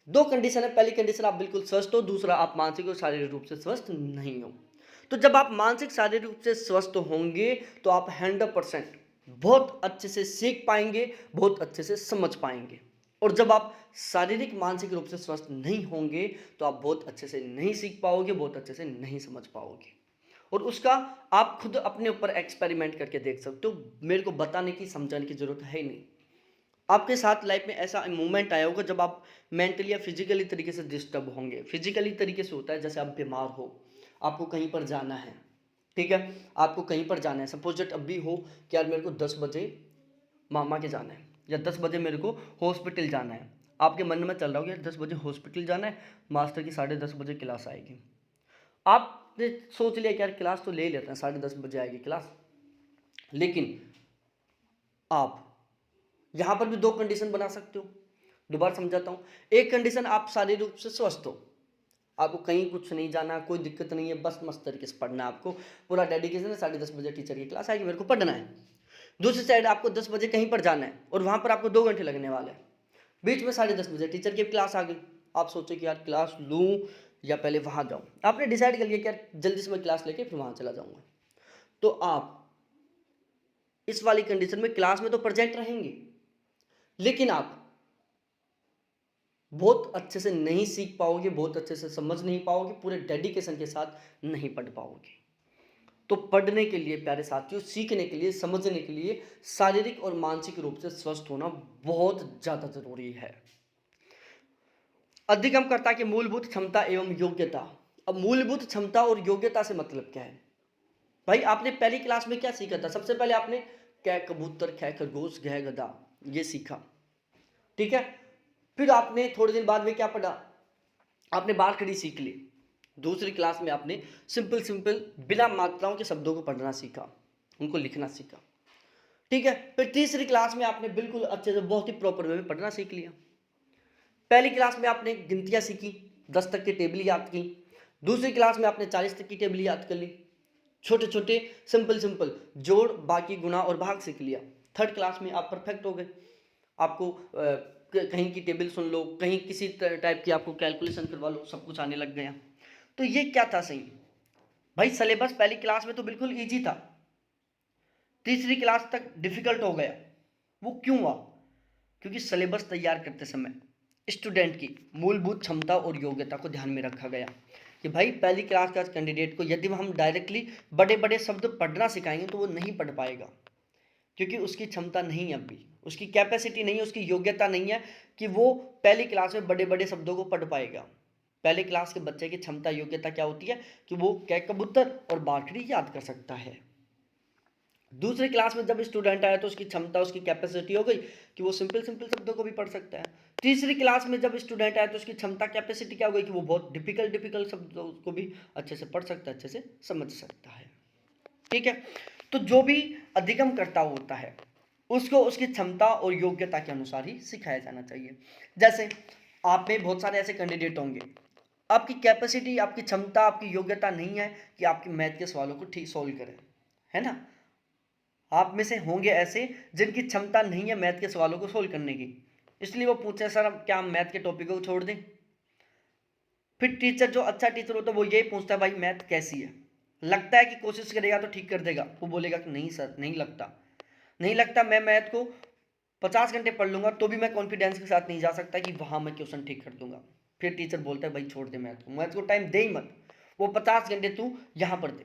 दो कंडीशन है, पहली कंडीशन आप बिल्कुल स्वस्थ हो, दूसरा आप मानसिक और शारीरिक रूप से स्वस्थ नहीं हो। तो जब आप मानसिक शारीरिक रूप से स्वस्थ होंगे तो आप 100% बहुत अच्छे से सीख पाएंगे, बहुत अच्छे से समझ पाएंगे। और जब आप शारीरिक मानसिक रूप से स्वस्थ नहीं होंगे तो आप बहुत अच्छे से नहीं सीख पाओगे, बहुत अच्छे से नहीं समझ पाओगे। और उसका आप खुद अपने ऊपर एक्सपेरिमेंट करके देख सकते हो, मेरे को बताने की समझाने की जरूरत है ही नहीं। आपके साथ लाइफ में ऐसा मोमेंट आया होगा जब आप मेंटली या फिजिकली तरीके से डिस्टर्ब होंगे। फिजिकली तरीके से होता है जैसे आप बीमार हो, आपको कहीं पर जाना है, ठीक है, आपको कहीं पर जाना है। सपोज दैट अभी हो कि यार मेरे को 10 बजे मामा के जाना है, या 10 बजे मेरे को हॉस्पिटल जाना है। आपके मन में चल रहा होगा यार 10 बजे हॉस्पिटल जाना है, मास्टर की 10:30 बजे क्लास आएगी। आपने सोच लिया कि यार क्लास तो ले ही लेते हैं, 10:30 बजे आएगी क्लास। लेकिन आप यहां पर भी दो कंडीशन बना सकते हो। दोबारा समझाता हूं। एक कंडीशन, आप शारीरिक रूप से स्वस्थ हो, आपको कहीं कुछ नहीं जाना, कोई दिक्कत नहीं है, बस मस्त तरीके से पढ़ना है, आपको पूरा डेडिकेशन है, 10:30 बजे टीचर की क्लास आएगी, मेरे को पढ़ना है। दूसरी साइड आपको 10 बजे कहीं पर जाना है और वहां पर आपको 2 घंटे लगने वाले हैं, बीच में 10:30 बजे टीचर की क्लास आ गई। आप सोचे कि यार क्लास लूँ या पहले वहां जाऊं, आपने डिसाइड कर लिया कि यार जल्दी से मैं क्लास लेके फिर वहां चला जाऊंगा। तो आप इस वाली कंडीशन में क्लास में तो प्रेजेंट रहेंगे, लेकिन आप बहुत अच्छे से नहीं सीख पाओगे, बहुत अच्छे से समझ नहीं पाओगे, पूरे डेडिकेशन के साथ नहीं पढ़ पाओगे। तो पढ़ने के लिए प्यारे साथियों, सीखने के लिए, समझने के लिए शारीरिक और मानसिक रूप से स्वस्थ होना बहुत ज्यादा जरूरी है। अधिगमकर्ता की मूलभूत क्षमता एवं योग्यता। अब मूलभूत क्षमता और योग्यता से मतलब क्या है भाई, आपने पहली क्लास में क्या सीखा था, सबसे पहले आपने कै कबूतर खे खरगोश गह गधा ये सीखा, ठीक है। फिर आपने थोड़े दिन बाद में क्या पढ़ा, आपने बाल खड़ी सीख ली। दूसरी क्लास में आपने सिंपल सिंपल बिना मात्राओं के शब्दों को पढ़ना सीखा, उनको लिखना सीखा, ठीक है। फिर तीसरी क्लास में आपने बिल्कुल अच्छे से बहुत ही प्रॉपर वे में पढ़ना सीख लिया। पहली क्लास में आपने गिनतियां सीखी, 10 तक की टेबल याद की। दूसरी क्लास में आपने 40 तक की टेबल याद कर ली, छोटे छोटे सिंपल सिंपल जोड़ बाकी गुणा और भाग सीख लिया। थर्ड क्लास में आप परफेक्ट हो गए, आपको कहीं की टेबल सुन लो, कहीं किसी टाइप की आपको कैलकुलेशन करवा लो, सब कुछ आने लग गया। तो ये क्या था सही भाई, सिलेबस पहली क्लास में तो बिल्कुल इजी था, तीसरी क्लास तक डिफिकल्ट हो गया। वो क्यों हुआ, क्योंकि सिलेबस तैयार करते समय स्टूडेंट की मूलभूत क्षमता और योग्यता को ध्यान में रखा गया कि भाई पहली क्लास का कैंडिडेट को यदि हम डायरेक्टली बड़े बड़े शब्द पढ़ना सिखाएंगे तो वो नहीं पढ़ पाएगा, क्योंकि उसकी क्षमता नहीं है, अभी उसकी कैपेसिटी नहीं है, उसकी योग्यता नहीं है कि वो पहली क्लास में बड़े बड़े शब्दों को पढ़ पाएगा। पहले क्लास के बच्चे की क्षमता योग्यता क्या होती है कि वो कै कबूतर और बाखड़ी याद कर सकता है। दूसरी क्लास में जब स्टूडेंट आया तो उसकी क्षमता, उसकी कैपेसिटी हो गई कि वो सिंपल सिंपल शब्दों को भी पढ़ सकता है। तीसरी क्लास में जब स्टूडेंट आया तो उसकी क्षमता, कैपेसिटी क्या हो गई कि वो बहुत डिफिकल्ट डिफिकल्ट शब्दों को भी अच्छे से पढ़ सकता है, अच्छे से समझ सकता है। ठीक है, तो जो भी अधिगमकर्ता होता है उसको उसकी क्षमता और योग्यता के अनुसार ही सिखाया जाना चाहिए। जैसे आप में बहुत सारे ऐसे कैंडिडेट होंगे, आपकी कैपेसिटी, आपकी क्षमता, आपकी योग्यता नहीं है कि आपके मैथ के सवालों को ठीक सोल्व करें, है ना। आप में से होंगे ऐसे जिनकी क्षमता नहीं है मैथ के सवालों को सोल्व करने की, इसलिए वो पूछे सर क्या हम मैथ के टॉपिक को छोड़ दें। फिर टीचर, जो अच्छा टीचर होता है वो यही पूछता है भाई मैथ कैसी है, लगता है कि कोशिश करेगा तो ठीक कर देगा, वो बोलेगा कि नहीं सर नहीं लगता, नहीं लगता, मैं मैथ को 50 घंटे पढ़ लूंगा तो भी मैं कॉन्फिडेंस के साथ नहीं जा सकता कि वहां मैं क्वेश्चन ठीक कर दूंगा। फिर टीचर बोलता है भाई छोड़ दे मैथ को, मैथ को टाइम दे ही मत, वो 50 घंटे तू यहां पर दे,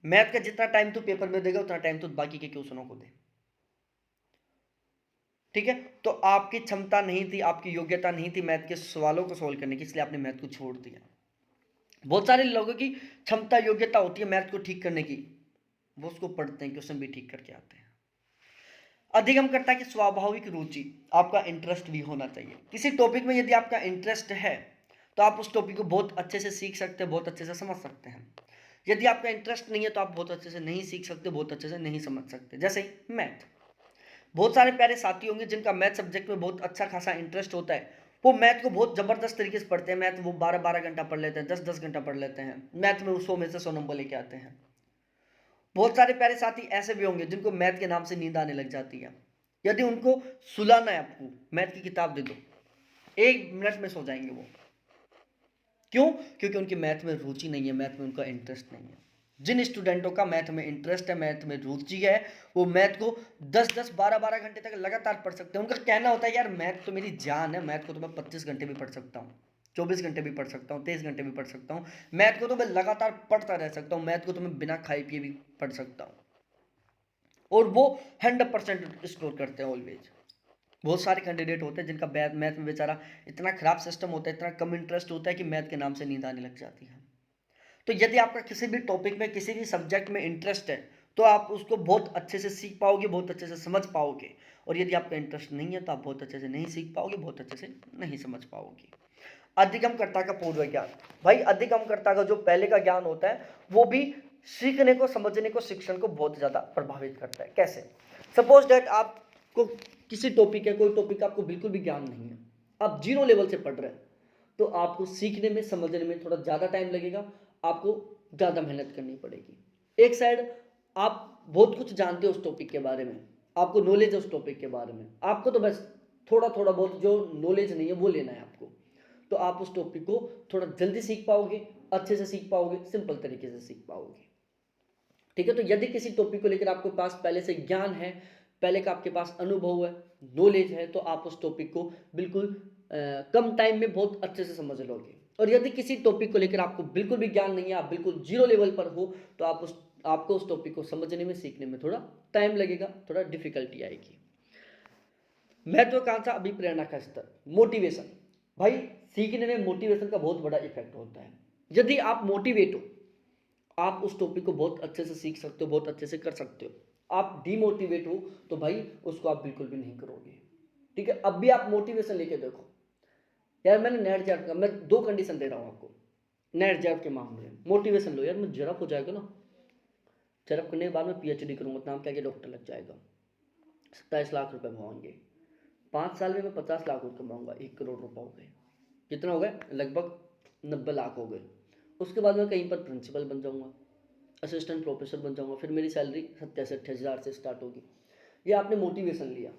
मैथ का जितना टाइम तू पेपर में देगा उतना टाइम तू बाकी के क्वेश्चनों को दे। ठीक है, तो आपकी क्षमता नहीं थी, आपकी योग्यता नहीं थी मैथ के सवालों को सोल्व करने की, इसलिए आपने मैथ को छोड़ दिया। बहुत सारे लोगों की क्षमता योग्यता होती है मैथ को ठीक करने की, वो उसको पढ़ते हैं, क्वेश्चन भी ठीक करके आते हैं। अधिगमकर्ता की स्वाभाविक रुचि, आपका इंटरेस्ट भी होना चाहिए किसी टॉपिक में। यदि आपका इंटरेस्ट है तो आप उस टॉपिक को बहुत अच्छे से सीख सकते हैं, बहुत अच्छे से समझ सकते हैं। यदि आपका इंटरेस्ट नहीं है तो आप बहुत अच्छे से नहीं सीख सकते, बहुत अच्छे से नहीं समझ सकते। जैसे मैथ, बहुत सारे प्यारे साथी होंगे जिनका मैथ सब्जेक्ट में बहुत अच्छा खासा इंटरेस्ट होता है, वो मैथ को बहुत जबरदस्त तरीके से पढ़ते हैं, मैथ वो 12-12 घंटा पढ़ लेते हैं, 10-10 घंटा पढ़ लेते हैं, मैथ में 100 में से 100 नंबर लेके आते हैं। बहुत सारे प्यारे साथी ऐसे भी होंगे जिनको मैथ के नाम से नींद आने लग जाती है, यदि उनको सुलाना है, आपको मैथ की किताब दे दो 1 मिनट में सो जाएंगे वो। क्यों? क्योंकि उनकी मैथ में रुचि नहीं है, मैथ में उनका इंटरेस्ट नहीं है। जिन स्टूडेंटों का मैथ में इंटरेस्ट है, मैथ में रुचि है, वो मैथ को 10-10 12-12 घंटे तक लगातार पढ़ सकते हैं। उनका कहना होता है यार मैथ तो मेरी जान है, मैथ को तो मैं 25 घंटे भी पढ़ सकता हूँ, 24 घंटे भी पढ़ सकता हूँ, 23 घंटे भी पढ़ सकता हूँ, मैथ को तो मैं लगातार पढ़ता रह सकता हूँ, मैथ को तो मैं बिना खाए पिए भी पढ़ सकता हूँ। और वो 100% स्कोर करते हैं ऑलवेज। बहुत सारे कैंडिडेट होते हैं जिनका मैथ में बेचारा इतना खराब सिस्टम होता है, इतना कम इंटरेस्ट होता है कि मैथ के नाम से नींद आने लग जाती है। तो यदि आपका किसी भी टॉपिक में, किसी भी सब्जेक्ट में इंटरेस्ट है तो आप उसको बहुत अच्छे से सीख पाओगे, बहुत अच्छे से समझ पाओगे। और यदि आपका इंटरेस्ट नहीं है तो आप बहुत अच्छे से नहीं सीख पाओगे, बहुत अच्छे से नहीं समझ पाओगे। अधिगमकर्ता का पूर्व ज्ञान, भाई अधिगमकर्ता का जो पहले का ज्ञान होता है वो भी सीखने को, समझने को, शिक्षण को बहुत ज़्यादा प्रभावित करता है। कैसे? सपोज डेट आपको किसी टॉपिक है, कोई टॉपिक आपको बिल्कुल भी ज्ञान नहीं है, आप 0 लेवल से पढ़ रहे हैं, तो आपको सीखने में, समझने में थोड़ा ज़्यादा टाइम लगेगा, आपको ज़्यादा मेहनत करनी पड़ेगी। एक साइड आप बहुत कुछ जानते हो उस टॉपिक के बारे में, आपको नॉलेज है उस टॉपिक के बारे में, आपको तो बस थोड़ा थोड़ा बहुत जो नॉलेज नहीं है वो लेना है आपको, तो आप उस टॉपिक को थोड़ा जल्दी सीख पाओगे, अच्छे से सीख पाओगे, सिंपल तरीके से सीख पाओगे। ठीक है, तो यदि किसी टॉपिक को लेकर आपके पास पहले से ज्ञान है, पहले का आपके पास अनुभव है, नॉलेज है, तो आप उस टॉपिक को बिल्कुल कम टाइम में बहुत अच्छे से समझ लोगे। और यदि किसी टॉपिक को लेकर आपको बिल्कुल भी ज्ञान नहीं है, आप बिल्कुल 0 लेवल पर हो, तो आपको उस टॉपिक को समझने में, सीखने में थोड़ा टाइम लगेगा, थोड़ा डिफिकल्टी आएगी। महत्वाकांक्षा, अभिप्रेरणा का स्तर, मोटिवेशन, भाई सीखने में मोटिवेशन का बहुत बड़ा इफेक्ट होता है। यदि आप मोटिवेट हो, आप उस टॉपिक को बहुत अच्छे से सीख सकते हो, बहुत अच्छे से कर सकते हो। आप डिमोटिवेट हो तो भाई उसको आप बिल्कुल भी नहीं करोगे। ठीक है, अब भी आप मोटिवेशन लेके देखो, यार मैंने नेट जैप का, मैं 2 कंडीशन दे रहा हूँ आपको। नेट जैप के मामले में मोटिवेशन लो, यार मैं जरप हो जाएगा ना, जरप करने के बाद मैं PhD करूँगा, नाम क्या डॉक्टर लग जाएगा, 27 लाख रुपए कमाएंगे, 5 साल में मैं 50 लाख रुपये कमाऊंगा, 1 करोड़ रुपए हो गए, कितना हो गया, लगभग 90 लाख हो गए। उसके बाद मैं कहीं पर प्रिंसिपल बन जाऊंगा, असिस्टेंट प्रोफेसर बन जाऊंगा, फिर मेरी सैलरी 27-28 हज़ार से स्टार्ट होगी। ये आपने मोटिवेशन लिया,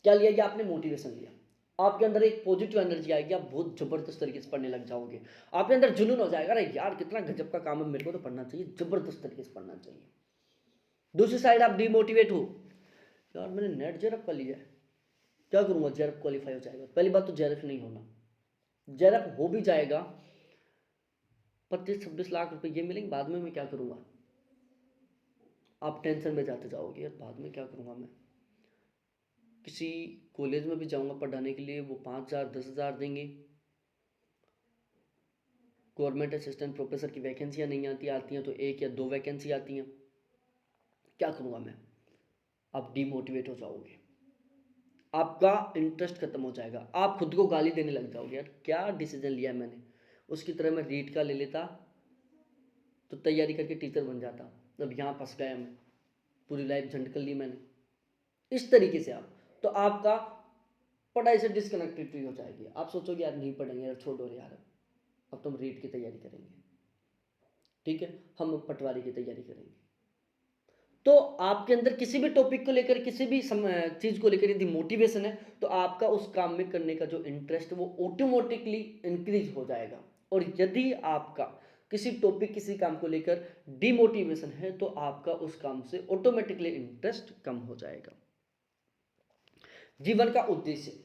क्या लिया, ये आपने मोटिवेशन लिया। आपके अंदर एक पॉजिटिव एनर्जी आएगी, आप बहुत जबरदस्त तरीके से पढ़ने लग जाओगे, आपके अंदर जुनून हो जाएगा, अरे यार कितना गजब का काम है, मेरे को तो पढ़ना चाहिए, जबरदस्त तरीके से पढ़ना चाहिए। दूसरी साइड आप डिमोटिवेट हो, यार मैंने नेट जेआरएफ कर लिया है, क्या करूंगा, जेआरएफ क्वालिफाई हो जाएगा, पहली बात तो जेआरएफ नहीं होना, जेआरएफ हो भी जाएगा 25-26 लाख रुपए ये मिलेंगे, बाद में मैं क्या करूंगा, आप टेंशन में जाते जाओगे, यार बाद में क्या करूंगा, मैं किसी कॉलेज में भी जाऊंगा पढ़ाने के लिए, वो 5,000 10,000 देंगे, गवर्नमेंट असिस्टेंट प्रोफेसर की वैकेंसियां नहीं आती, आती हैं तो 1 या 2 वैकेंसी आती हैं, क्या करूँगा मैं, आप डीमोटिवेट हो जाओगे, आपका इंटरेस्ट खत्म हो जाएगा, आप खुद को गाली देने लग जाओगे, यार क्या डिसीजन लिया मैंने, उसकी तरह मैं रीट का ले लेता तो तैयारी करके टीचर बन जाता, अब यहाँ फंस गया मैं, पूरी लाइफ झंड कर ली मैंने। इस तरीके से आप, तो आपका पढ़ाई से डिस्कनेक्टिविटी हो जाएगी, आप सोचोगे यार नहीं पढ़ेंगे यार, छोड़ो यार, अब तुम रीट की तैयारी करेंगे, ठीक है, हम पटवारी की तैयारी करेंगे। तो आपके अंदर किसी भी टॉपिक को लेकर, किसी भी चीज़ को लेकर यदि मोटिवेशन है, तो आपका उस काम में करने का जो इंटरेस्ट वो ऑटोमेटिकली इंक्रीज हो जाएगा। और यदि आपका किसी टॉपिक, किसी काम को लेकर डिमोटिवेशन है, तो आपका उस काम से ऑटोमेटिकली इंटरेस्ट कम हो जाएगा। जीवन का उद्देश्य,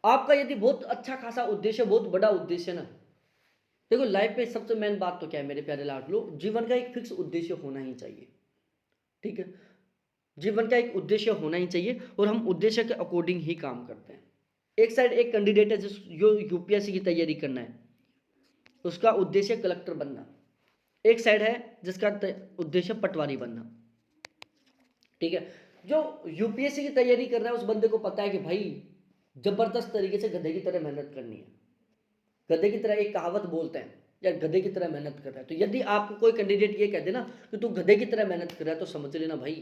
आपका यदि बहुत अच्छा खासा उद्देश्य, बहुत बड़ा उद्देश्य ना, देखो लाइफ में सबसे मेन बात तो क्या है मेरे प्यारे लाडलो, जीवन का एक फिक्स उद्देश्य होना ही चाहिए, ठीक है, जीवन का एक उद्देश्य होना ही चाहिए, और हम उद्देश्य के अकॉर्डिंग ही काम करते हैं। एक साइड एक कैंडिडेट है जो यूपीएससी की तैयारी करना है, उसका उद्देश्य कलेक्टर बनना, एक साइड है जिसका उद्देश्य पटवारी बनना, ठीक है। जो यूपीएससी की तैयारी कर रहा है उस बंदे को पता है कि भाई जबरदस्त तरीके से गधे की तरह मेहनत करनी है, गधे की तरह, एक कहावत बोलते हैं यार गधे की तरह मेहनत कर रहा है, तो यदि आपको कोई कैंडिडेट ये कह दे ना कि तू गधे की तरह मेहनत कर रहा है, तो समझ लेना भाई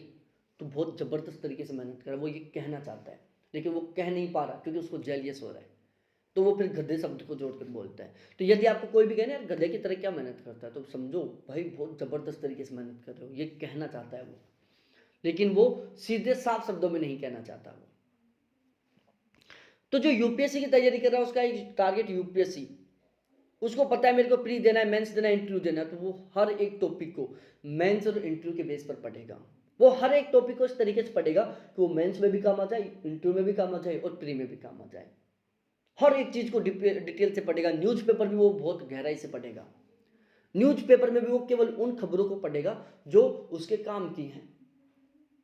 तू बहुत जबरदस्त तरीके से मेहनत कर रहा है, वो ये कहना चाहता है लेकिन वो कह नहीं पा रहा क्योंकि उसको जेलियस हो रहा है, तो वो फिर गधे शब्द को जोड़कर बोलता है। तो यदि आपको कोई भी कहे ना यार गधे की तरह क्या मेहनत करता है, तो समझो भाई बहुत जबरदस्त तरीके से मेहनत कर रहे हो, ये कहना चाहता है वो, लेकिन वो सीधे साफ शब्दों में नहीं कहना चाहता वो। तो जो यूपीएससी की तैयारी कर रहा है उसका एक टारगेट यूपीएससी, उसको पता है मेरे को प्री देना है, मेंस देना है, इंटरव्यू देना है, तो वो हर एक टॉपिक को मेंस और इंटरव्यू के बेस पर पढ़ेगा, वो हर एक टॉपिक को इस तरीके से पढ़ेगा कि वो मेंस में भी काम आ जाए, इंटरव्यू में भी काम आ जाए और प्री में भी काम आ जाए, हर एक चीज को डिटेल से पढ़ेगा। न्यूज़पेपर भी वो बहुत गहराई से पढ़ेगा, न्यूज़पेपर में भी वो केवल उन खबरों को पढ़ेगा जो उसके काम की हैं।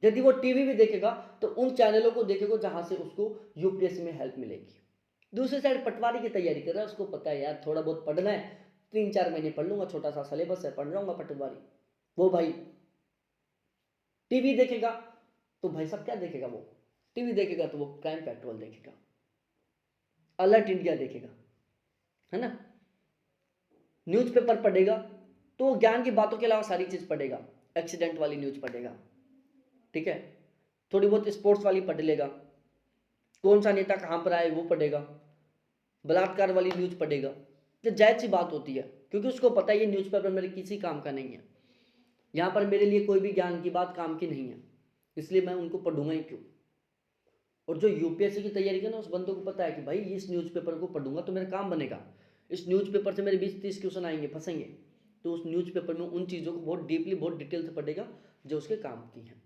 यदि वो टीवी भी देखेगा तो उन चैनलों को देखेगा जहां से उसको यूपीएससी में हेल्प मिलेगी। दूसरी साइड पटवारी की तैयारी कर रहा है, उसको पता है यार थोड़ा बहुत पढ़ना है, 3-4 महीने पढ़ लूंगा, छोटा सा सिलेबस है, पढ़ जाऊंगा पटवारी। वो भाई टीवी देखेगा तो भाई सब क्या देखेगा, वो टीवी देखेगा तो वो क्राइम पेट्रोल देखेगा, अलर्ट इंडिया देखेगा, है ना। न्यूज़पेपर पढ़ेगा तो ज्ञान की बातों के अलावा सारी चीज पढ़ेगा, एक्सीडेंट वाली न्यूज पढ़ेगा, ठीक है, थोड़ी बहुत स्पोर्ट्स वाली पढ़ लेगा, कौन सा नेता कहां पर आए वो पढ़ेगा, बलात्कार वाली न्यूज पढ़ेगा। तो जायज सी बात होती है क्योंकि उसको पता है ये न्यूज़पेपर मेरे किसी काम का नहीं है, यहाँ पर मेरे लिए कोई भी ज्ञान की बात काम की नहीं है, इसलिए मैं उनको पढ़ूंगा ही क्यों। और जो यूपीएससी की तैयारी करे ना उस बंदे को पता है कि भाई इस न्यूज़पेपर को पढ़ूंगा तो मेरा काम बनेगा, इस न्यूज़पेपर से मेरे 20-30 क्वेश्चन आएंगे, फंसेंगे, तो उस न्यूज़पेपर में उन चीज़ों को बहुत डीपली, बहुत डिटेल से पढ़ेगा जो उसके काम की है।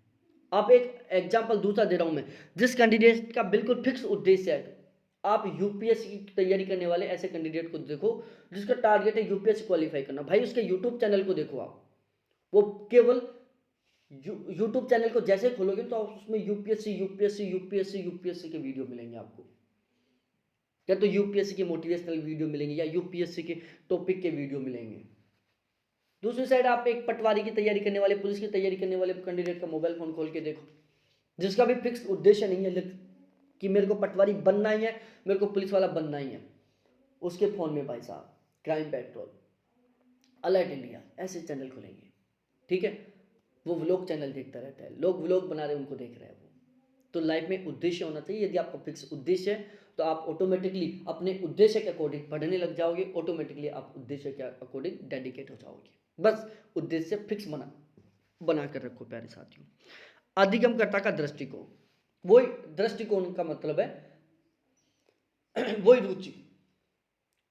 अब एक एग्जाम्पल दूसरा दे रहा हूं मैं, जिस कैंडिडेट का बिल्कुल फिक्स उद्देश्य है, आप यूपीएससी की तैयारी करने वाले ऐसे कैंडिडेट को देखो जिसका टारगेट है यूपीएससी क्वालिफाई करना, भाई उसके यूट्यूब चैनल को देखो आप, वो केवल यूट्यूब चैनल को जैसे खोलोगे तो आप उसमें यूपीएससी यूपीएससी यूपीएससी यूपीएससी के वीडियो मिलेंगे आपको, या तो यूपीएससी के मोटिवेशनल वीडियो मिलेंगे या यूपीएससी के टॉपिक के वीडियो मिलेंगे। दूसरी साइड आप एक पटवारी की तैयारी करने वाले, पुलिस की तैयारी करने वाले कैंडिडेट का मोबाइल फोन खोल के देखो, जिसका भी फिक्स उद्देश्य नहीं है कि मेरे को पटवारी बनना ही है, मेरे को पुलिस वाला बनना ही है, उसके फोन में भाई साहब क्राइम पेट्रोल, अलर्ट इंडिया ऐसे चैनल खुलेंगे, ठीक है, वो व्लॉग चैनल देखता रहता है, लोग व्लॉग बना रहे हैं उनको देख रहे हैं वो। तो लाइफ में उद्देश्य होना चाहिए, यदि आपका फिक्स उद्देश्य है तो आप ऑटोमेटिकली अपने उद्देश्य के अकॉर्डिंग पढ़ने लग जाओगे, ऑटोमेटिकली आप उद्देश्य के अकॉर्डिंग डेडिकेट हो जाओगे। बस उद्देश्य फिक्स बना कर रखो प्यारे साथियों। अधिगमकर्ता का दृष्टिकोण, वही दृष्टिकोण का मतलब है वही रुचि,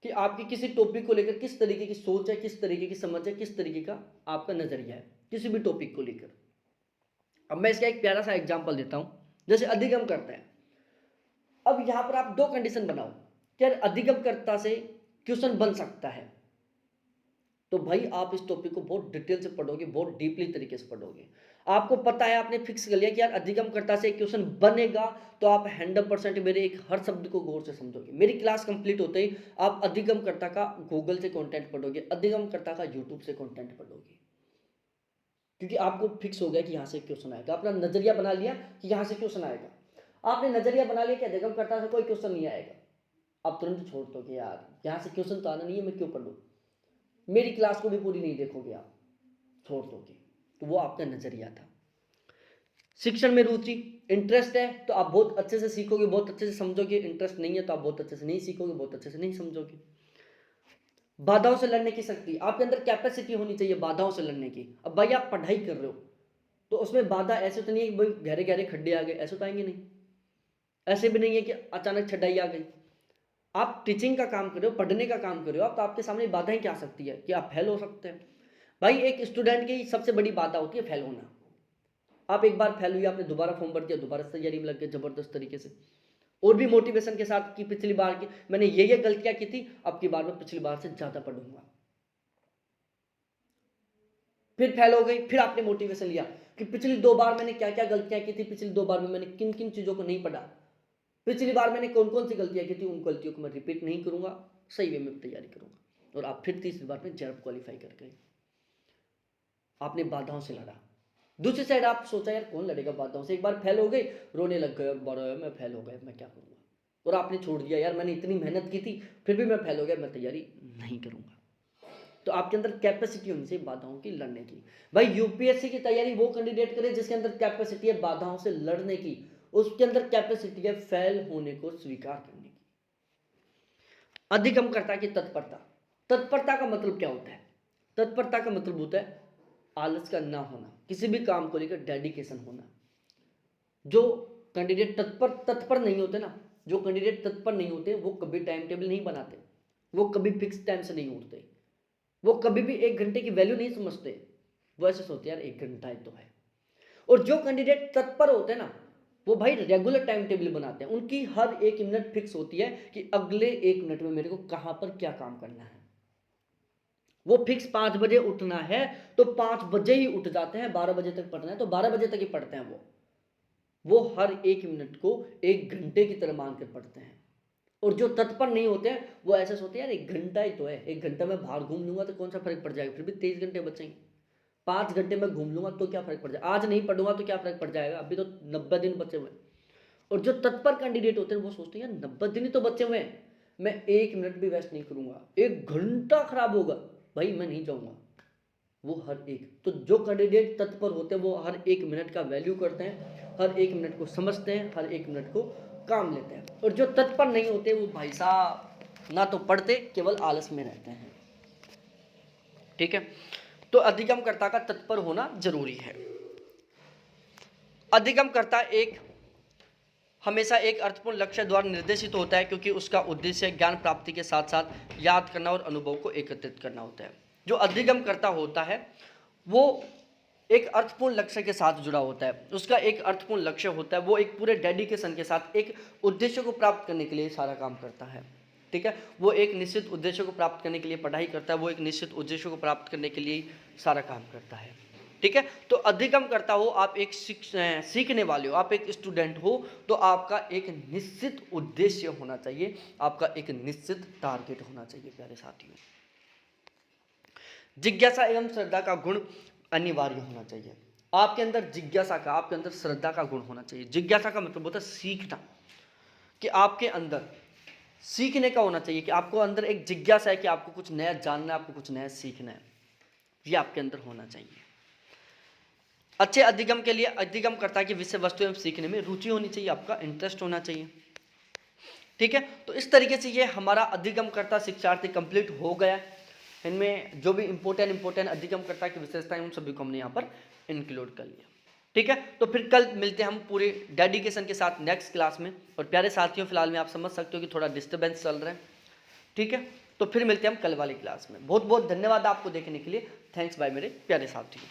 कि आपकी किसी टॉपिक को लेकर किस तरीके की सोच है, किस तरीके की समझ है, किस तरीके का आपका नजरिया है किसी भी टॉपिक को लेकर। अब मैं इसका एक प्यारा सा एग्जांपल देता हूं, जैसे अधिगम करता है, अब यहां पर आप दो कंडीशन बनाओ कि यार अधिगम करता से क्वेश्चन बन सकता है, तो भाई आप इस टॉपिक को बहुत डिटेल से पढ़ोगे, बहुत डीपली तरीके से पढ़ोगे, आपको पता है, आपने फिक्स कर लिया कि यार अधिगमकर्ता से क्वेश्चन बनेगा, तो आप 100% मेरे एक हर शब्द को गौर से समझोगे। मेरी क्लास कंप्लीट होते ही आप अधिगमकर्ता का गूगल से कंटेंट पढ़ोगे, अधिगमकर्ता का यूट्यूब से कंटेंट पढ़ोगे, क्योंकि आपको फिक्स हो गया कि यहाँ से क्वेश्चन आएगा, अपना नजरिया बना लिया कि यहाँ से क्वेश्चन आएगा। आपने नजरिया बना लिया कि अधिगमकर्ता से कोई क्वेश्चन नहीं आएगा, आप तुरंत छोड़ दो कि यार यहाँ से क्वेश्चन तो आना नहीं है, मैं क्यों पढ़ूँ, मेरी क्लास को भी पूरी नहीं देखोगे, आप छोड़ दोगे। तो वो आपका नजरिया था। शिक्षण में रुचि, इंटरेस्ट है तो आप बहुत अच्छे से सीखोगे, बहुत अच्छे से समझोगे। इंटरेस्ट नहीं है तो आप बहुत अच्छे से नहीं सीखोगे, बहुत अच्छे से नहीं समझोगे। बाधाओं से लड़ने की शक्ति, आपके अंदर कैपेसिटी होनी चाहिए बाधाओं से लड़ने की। अब भाई आप पढ़ाई कर रहे हो तो उसमें बाधा ऐसे तो नहीं है कि भाई गहरे गहरे खड्डे आ गए, ऐसे तो आएंगे नहीं। ऐसे भी नहीं है कि अचानक छटाई आ गई। आप टीचिंग का काम कर रहे हो, पढ़ने का काम कर रहे हो, तो आपके सामने बाधाएं क्या आ सकती है कि आप फेल हो सकते हैं। भाई एक स्टूडेंट की सबसे बड़ी बाधा होती है फेल होना। आप एक बार फेल हुई, आपने दोबारा फॉर्म भर दिया, दोबारा तैयारी में लग गए जबरदस्त तरीके से, और भी मोटिवेशन के साथ कि पिछली बार की मैंने ये गलतियां की थी, अब की बार में पिछली बार से ज्यादा पढ़ूंगा। फिर फेल हो गई, फिर आपने मोटिवेशन लिया कि पिछली 2 बार मैंने क्या क्या गलतियां की थी, पिछली 2 बार में मैंने किन किन चीजों को नहीं पढ़ा, पिछली बार मैंने कौन कौन सी गलतियां की थी, उन गलतियों को मैं रिपीट नहीं करूंगा, सही वे में तैयारी करूंगा। और आप फिर तीसरी बार में जेआरएफ क्वालिफाई कर गए। आपने बाधाओं से लड़ा। दूसरी साइड आप सोचा यार कौन लड़ेगा बाधाओं से, एक बार फेल हो गई, रोने लग गए, बड़ा मैं फेल हो गया, मैं क्या करूंगा। और आपने छोड़ दिया, यार मैंने इतनी मेहनत की थी फिर भी मैं फेल हो गया, मैं तैयारी नहीं करूंगा। तो आपके अंदर कैपेसिटी होनी चाहिए बाधाओं की लड़ने की। भाई यूपीएससी की तैयारी वो कैंडिडेट करे जिसके अंदर कैपेसिटी है बाधाओं से लड़ने की, उसके अंदर कैपेसिटी है फेल होने को स्वीकार करने की। अधिगमकर्ता की तत्परता, तत्परता का मतलब क्या होता है? तत्परता का मतलब होता है आलस का ना होना, किसी भी काम को लेकर डेडिकेशन होना। जो कैंडिडेट तत्पर नहीं होते ना, जो कैंडिडेट तत्पर नहीं होते वो कभी टाइम टेबल नहीं बनाते, वो कभी फिक्स टाइम से नहीं उठते, वो कभी भी 1 घंटे की वैल्यू नहीं समझते। वो ऐसे सोचते यार 1 घंटा ही तो है। और जो कैंडिडेट तत्पर होते हैं ना, वो भाई रेगुलर टाइम टेबल बनाते हैं, उनकी हर 1 मिनट फिक्स होती है कि अगले 1 मिनट में मेरे को कहां पर क्या काम करना है। वो फिक्स 5 बजे उठना है तो 5 बजे ही उठ जाते हैं, 12 बजे तक पढ़ना है तो 12 बजे तक ही पढ़ते हैं। वो हर 1 मिनट को 1 घंटे की तरह मान कर पढ़ते हैं। और जो तत्पर नहीं होते हैं वो ऐसे सोचते हैं यार 1 घंटा ही तो है, 1 घंटा में बाहर घूम लूंगा तो कौन सा फर्क पड़ जाएगा, फिर भी 23 घंटे बचेंगे। 5 घंटे में घूम लूंगा तो क्या फर्क पड़ जाएगा, आज नहीं पढ़ूंगा तो क्या फर्क पड़ जाएगा, अभी तो 90 दिन बचे हुए हैं। और जो तत्पर कैंडिडेट होते हैं वो सोचते हैं यार 90 दिन ही तो बचे हुए हैं, मैं 1 मिनट भी वेस्ट नहीं करूंगा, 1 घंटा खराब होगा भाई मैं नहीं जाऊंगा। वो हर एक, तो जो कैंडिडेट तत्पर होते हैं वो हर 1 मिनट का वैल्यू करते हैं, हर 1 मिनट को समझते हैं, हर 1 मिनट को काम लेते हैं। और जो तत्पर नहीं होते वो भाई साहब ना तो पढ़ते, केवल आलस में रहते हैं। ठीक है, तो अधिगमकर्ता का तत्पर होना जरूरी है। अधिगमकर्ता हमेशा एक अर्थपूर्ण लक्ष्य द्वारा निर्देशित होता है, क्योंकि उसका उद्देश्य ज्ञान प्राप्ति के साथ साथ याद करना और अनुभव को एकत्रित करना होता है। जो अधिगमकर्ता होता है वो एक अर्थपूर्ण लक्ष्य के साथ जुड़ा होता है, उसका एक अर्थपूर्ण लक्ष्य होता है, वो एक पूरे डेडिकेशन के साथ एक उद्देश्य को प्राप्त करने के लिए सारा काम करता है। ठीक है, वो एक निश्चित उद्देश्य को प्राप्त करने के लिए पढ़ाई करता है, वो एक निश्चित उद्देश्य को प्राप्त करने के लिए सारा काम करता है। ठीक है, तो अधिगमकर्ता हो, आप एक सीखने वाले हो, आप एक स्टूडेंट हो, तो आपका एक निश्चित उद्देश्य होना चाहिए, आपका एक निश्चित टारगेट होना चाहिए। प्यारे साथियों, जिज्ञासा एवं श्रद्धा का गुण अनिवार्य होना चाहिए। आपके अंदर जिज्ञासा का, आपके अंदर श्रद्धा का गुण होना चाहिए। जिज्ञासा का मतलब होता है सीखना, कि आपके अंदर सीखने का होना चाहिए, कि आपको अंदर एक जिज्ञासा है कि आपको कुछ नया जानना है, आपको कुछ नया सीखना है, ये आपके अंदर होना चाहिए। अच्छे अधिगम के लिए अधिगमकर्ता की विषय वस्तु एवं सीखने में रुचि होनी चाहिए, आपका इंटरेस्ट होना चाहिए। ठीक है, तो इस तरीके से ये हमारा अधिगमकर्ता शिक्षार्थी कंप्लीट हो गया। इनमें जो भी इंपॉर्टेंट अधिगमकर्ता की विशेषताएं उन सभी को हमने यहाँ पर इंक्लूड कर लिया। ठीक है, तो फिर कल मिलते हैं हम पूरे डेडिकेशन के साथ नेक्स्ट क्लास में। और प्यारे साथियों, फिलहाल में आप समझ सकते हो कि थोड़ा डिस्टर्बेंस चल रहा है। ठीक है, तो फिर मिलते हैं हम कल वाली क्लास में। बहुत बहुत धन्यवाद आपको देखने के लिए। थैंक्स बाय मेरे प्यारे साथियों।